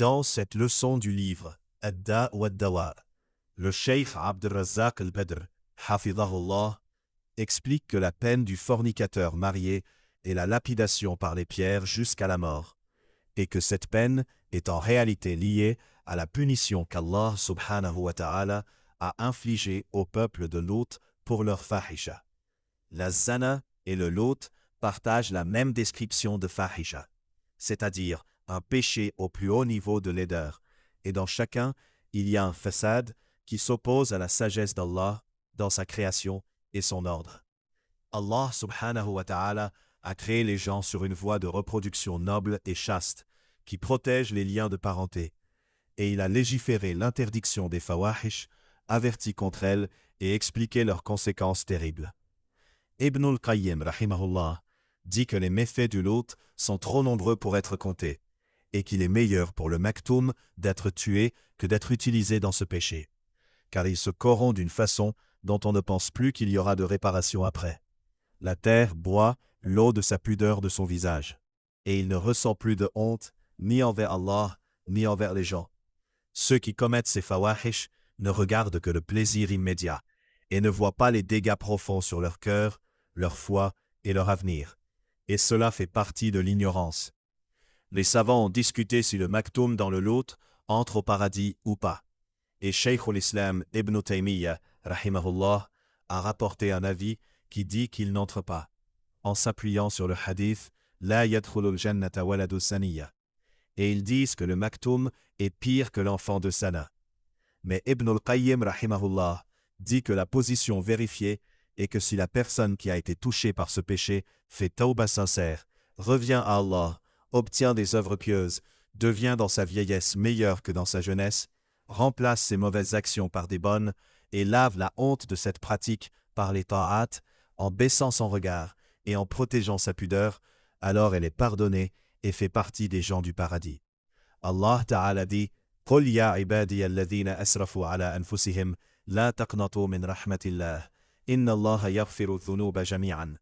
Dans cette leçon du livre Ad-Da' wa Ad-Dawa, le cheikh Abd-Razzaq al-Badr, hafidhahullah, explique que la peine du fornicateur marié est la lapidation par les pierres jusqu'à la mort, et que cette peine est en réalité liée à la punition qu'Allah subhanahu wa ta'ala a infligée au peuple de Lot pour leur fahisha. La zana et le Lot partagent la même description de fahisha, c'est-à-dire un péché au plus haut niveau de laideur, et dans chacun, il y a un fasad qui s'oppose à la sagesse d'Allah dans sa création et son ordre. Allah subhanahu wa ta'ala a créé les gens sur une voie de reproduction noble et chaste, qui protège les liens de parenté, et il a légiféré l'interdiction des fawahish, averti contre elles et expliqué leurs conséquences terribles. Ibn al-Qayyim, rahimahullah, dit que les méfaits du Lot sont trop nombreux pour être comptés, et qu'il est meilleur pour le maktoum d'être tué que d'être utilisé dans ce péché, car il se corrompt d'une façon dont on ne pense plus qu'il y aura de réparation après. La terre boit l'eau de sa pudeur de son visage, et il ne ressent plus de honte, ni envers Allah, ni envers les gens. Ceux qui commettent ces fawahish ne regardent que le plaisir immédiat, et ne voient pas les dégâts profonds sur leur cœur, leur foi et leur avenir. Et cela fait partie de l'ignorance. Les savants ont discuté si le maktoum dans le Lot entre au paradis ou pas. Et Cheikh al-Islam Ibn Taymiyyah, rahimahullah, a rapporté un avis qui dit qu'il n'entre pas, en s'appuyant sur le hadith « La yadkhulul jannata waladu saniyya ». Et ils disent que le maktoum est pire que l'enfant de Sana. Mais Ibn al-Qayyim, rahimahullah, dit que la position vérifiée est que si la personne qui a été touchée par ce péché fait tawbah sincère, revient à Allah, obtient des œuvres pieuses, devient dans sa vieillesse meilleur que dans sa jeunesse, remplace ses mauvaises actions par des bonnes et lave la honte de cette pratique par les ta'at, en baissant son regard et en protégeant sa pudeur, alors elle est pardonnée et fait partie des gens du paradis. Allah Ta'ala dit « Qul ya ibadiya alladhina asrafu ala anfusihim, la taqnatu min rahmatillah, inna Allaha yaghfiru dhunuba jami'an »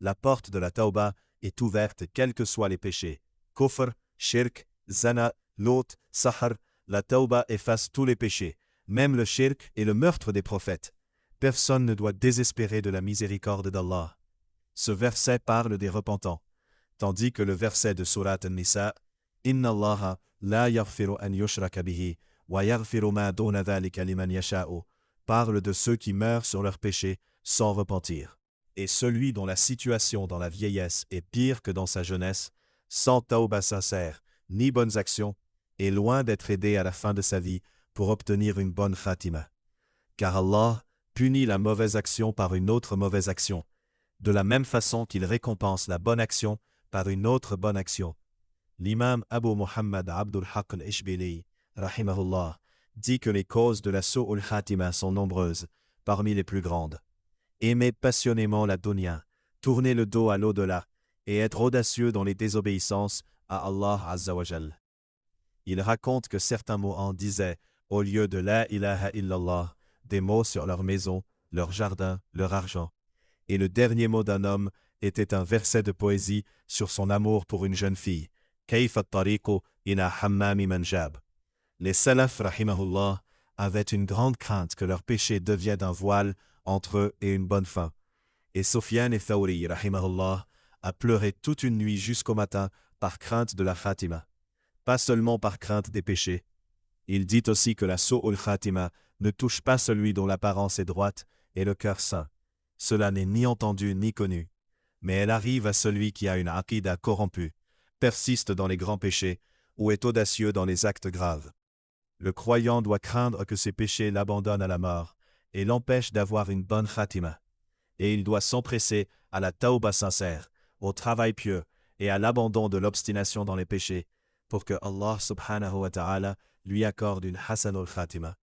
La porte de la tawbah est ouverte quels que soient les péchés. Kufr, shirk, zana, lot, sahar, la tawbah efface tous les péchés, même le shirk et le meurtre des prophètes. Personne ne doit désespérer de la miséricorde d'Allah. Ce verset parle des repentants, tandis que le verset de Surat An-Nisa, « Inna Allaha la yaghfiru an yushraka bihi, wa yaghfiru ma duna dhalika liman yasha'u » parle de ceux qui meurent sur leurs péchés sans repentir. Et celui dont la situation dans la vieillesse est pire que dans sa jeunesse, sans tawbah sincère, ni bonnes actions, est loin d'être aidé à la fin de sa vie pour obtenir une bonne khatima. Car Allah punit la mauvaise action par une autre mauvaise action, de la même façon qu'il récompense la bonne action par une autre bonne action. L'imam Abu Muhammad Abdul Haq al-Ishbili, rahimahullah, dit que les causes de la su'ul khatima sont nombreuses, parmi les plus grandes. Aimer passionnément la dunya, tourner le dos à l'au-delà, et être audacieux dans les désobéissances à Allah Azza wa Jal. Il raconte que certains mots disaient, au lieu de la ilaha illallah, des mots sur leur maison, leur jardin, leur argent. Et le dernier mot d'un homme était un verset de poésie sur son amour pour une jeune fille. Kayfa at-tariqu ila hammami manjab. Les salaf rahimahullah avaient une grande crainte que leur péché devienne un voile entre eux et une bonne fin. Et Sufyan et Thawri rahimahullah a pleuré toute une nuit jusqu'au matin par crainte de la khatima, pas seulement par crainte des péchés. Il dit aussi que la su'ul khatima ne touche pas celui dont l'apparence est droite et le cœur saint. Cela n'est ni entendu ni connu, mais elle arrive à celui qui a une aqida corrompue, persiste dans les grands péchés ou est audacieux dans les actes graves. Le croyant doit craindre que ses péchés l'abandonnent à la mort et l'empêchent d'avoir une bonne khatima. Et il doit s'empresser à la tawbah sincère, au travail pieux et à l'abandon de l'obstination dans les péchés, pour que Allah subhanahu wa ta'ala lui accorde une hasanul khatima.